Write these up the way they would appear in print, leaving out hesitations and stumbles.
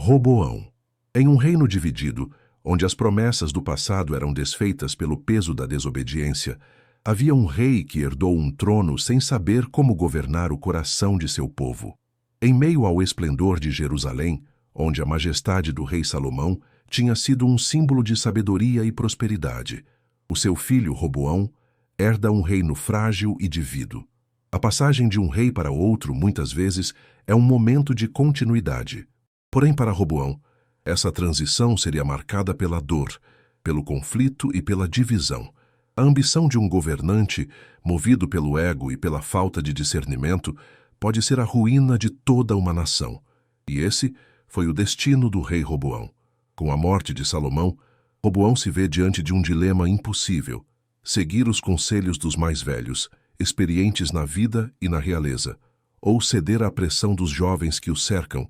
Roboão. Em um reino dividido, onde as promessas do passado eram desfeitas pelo peso da desobediência, havia um rei que herdou um trono sem saber como governar o coração de seu povo. Em meio ao esplendor de Jerusalém, onde a majestade do rei Salomão tinha sido um símbolo de sabedoria e prosperidade, o seu filho Roboão herda um reino frágil e dividido. A passagem de um rei para outro, muitas vezes, é um momento de continuidade. Porém, para Roboão, essa transição seria marcada pela dor, pelo conflito e pela divisão. A ambição de um governante, movido pelo ego e pela falta de discernimento, pode ser a ruína de toda uma nação. E esse foi o destino do rei Roboão. Com a morte de Salomão, Roboão se vê diante de um dilema impossível: seguir os conselhos dos mais velhos, experientes na vida e na realeza, ou ceder à pressão dos jovens que o cercam,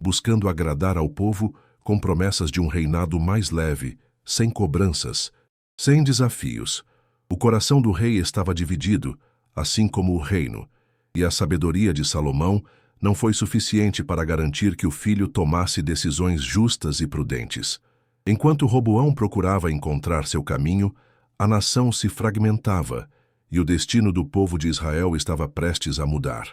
buscando agradar ao povo com promessas de um reinado mais leve, sem cobranças, sem desafios. O coração do rei estava dividido, assim como o reino, e a sabedoria de Salomão não foi suficiente para garantir que o filho tomasse decisões justas e prudentes. Enquanto Roboão procurava encontrar seu caminho, a nação se fragmentava, e o destino do povo de Israel estava prestes a mudar.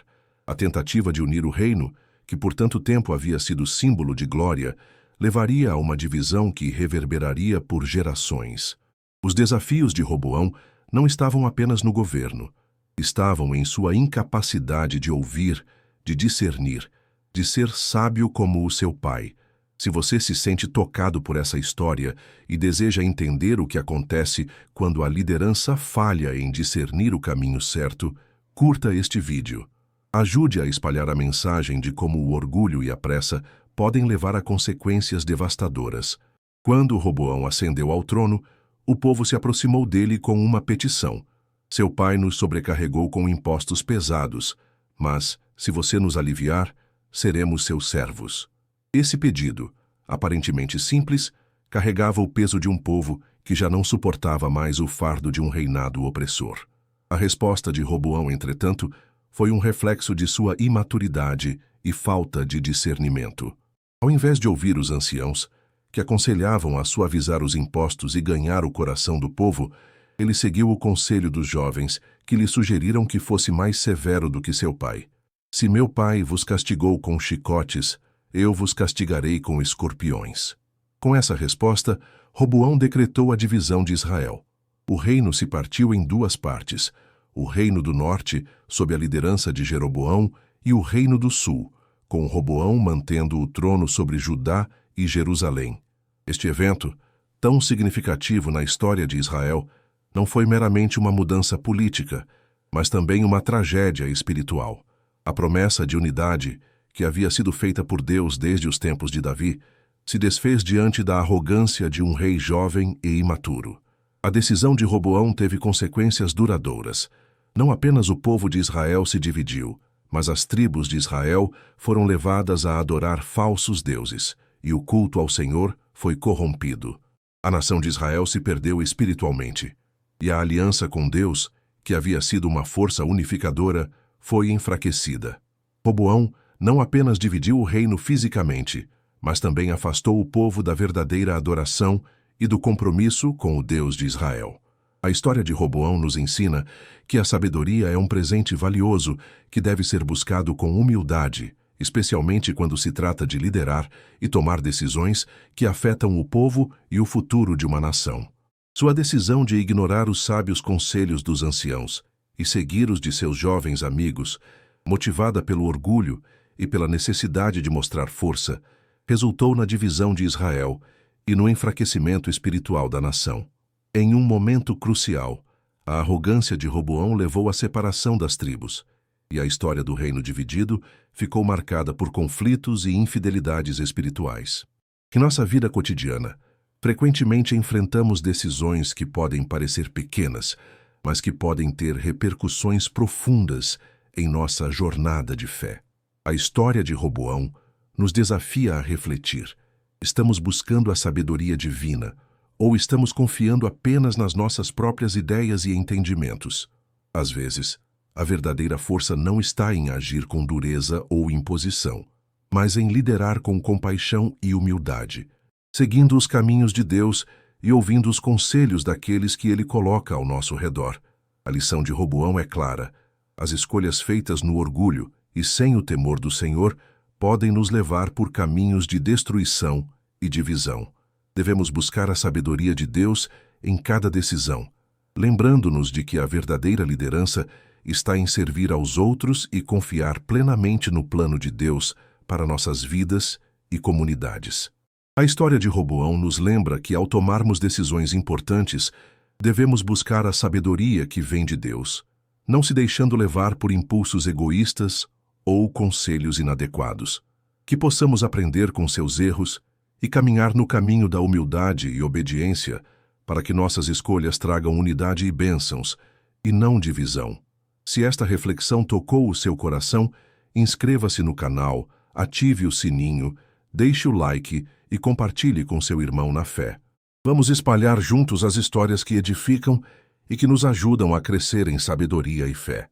A tentativa de unir o reino, que por tanto tempo havia sido símbolo de glória, levaria a uma divisão que reverberaria por gerações. Os desafios de Roboão não estavam apenas no governo, estavam em sua incapacidade de ouvir, de discernir, de ser sábio como o seu pai. Se você se sente tocado por essa história e deseja entender o que acontece quando a liderança falha em discernir o caminho certo, curta este vídeo. Ajude a espalhar a mensagem de como o orgulho e a pressa podem levar a consequências devastadoras. Quando Roboão ascendeu ao trono, o povo se aproximou dele com uma petição. Seu pai nos sobrecarregou com impostos pesados, mas, se você nos aliviar, seremos seus servos. Esse pedido, aparentemente simples, carregava o peso de um povo que já não suportava mais o fardo de um reinado opressor. A resposta de Roboão, entretanto, foi um reflexo de sua imaturidade e falta de discernimento. Ao invés de ouvir os anciãos, que aconselhavam a suavizar os impostos e ganhar o coração do povo, ele seguiu o conselho dos jovens, que lhe sugeriram que fosse mais severo do que seu pai. Se meu pai vos castigou com chicotes, eu vos castigarei com escorpiões. Com essa resposta, Roboão decretou a divisão de Israel. O reino se partiu em duas partes: o reino do norte, sob a liderança de Jeroboão, e o reino do sul, com Roboão mantendo o trono sobre Judá e Jerusalém. Este evento, tão significativo na história de Israel, não foi meramente uma mudança política, mas também uma tragédia espiritual. A promessa de unidade, que havia sido feita por Deus desde os tempos de Davi, se desfez diante da arrogância de um rei jovem e imaturo. A decisão de Roboão teve consequências duradouras. Não apenas o povo de Israel se dividiu, mas as tribos de Israel foram levadas a adorar falsos deuses, e o culto ao Senhor foi corrompido. A nação de Israel se perdeu espiritualmente, e a aliança com Deus, que havia sido uma força unificadora, foi enfraquecida. Roboão não apenas dividiu o reino fisicamente, mas também afastou o povo da verdadeira adoração e do compromisso com o Deus de Israel. A história de Roboão nos ensina que a sabedoria é um presente valioso que deve ser buscado com humildade, especialmente quando se trata de liderar e tomar decisões que afetam o povo e o futuro de uma nação. Sua decisão de ignorar os sábios conselhos dos anciãos e seguir os de seus jovens amigos, motivada pelo orgulho e pela necessidade de mostrar força, resultou na divisão de Israel e no enfraquecimento espiritual da nação. Em um momento crucial, a arrogância de Roboão levou à separação das tribos, e a história do reino dividido ficou marcada por conflitos e infidelidades espirituais. Em nossa vida cotidiana, frequentemente enfrentamos decisões que podem parecer pequenas, mas que podem ter repercussões profundas em nossa jornada de fé. A história de Roboão nos desafia a refletir. Estamos buscando a sabedoria divina, ou estamos confiando apenas nas nossas próprias ideias e entendimentos? Às vezes, a verdadeira força não está em agir com dureza ou imposição, mas em liderar com compaixão e humildade, seguindo os caminhos de Deus e ouvindo os conselhos daqueles que Ele coloca ao nosso redor. A lição de Roboão é clara. As escolhas feitas no orgulho e sem o temor do Senhor podem nos levar por caminhos de destruição e divisão. Devemos buscar a sabedoria de Deus em cada decisão, lembrando-nos de que a verdadeira liderança está em servir aos outros e confiar plenamente no plano de Deus para nossas vidas e comunidades. A história de Roboão nos lembra que, ao tomarmos decisões importantes, devemos buscar a sabedoria que vem de Deus, não se deixando levar por impulsos egoístas ou conselhos inadequados. Que possamos aprender com seus erros e caminhar no caminho da humildade e obediência para que nossas escolhas tragam unidade e bênçãos, e não divisão. Se esta reflexão tocou o seu coração, inscreva-se no canal, ative o sininho, deixe o like e compartilhe com seu irmão na fé. Vamos espalhar juntos as histórias que edificam e que nos ajudam a crescer em sabedoria e fé.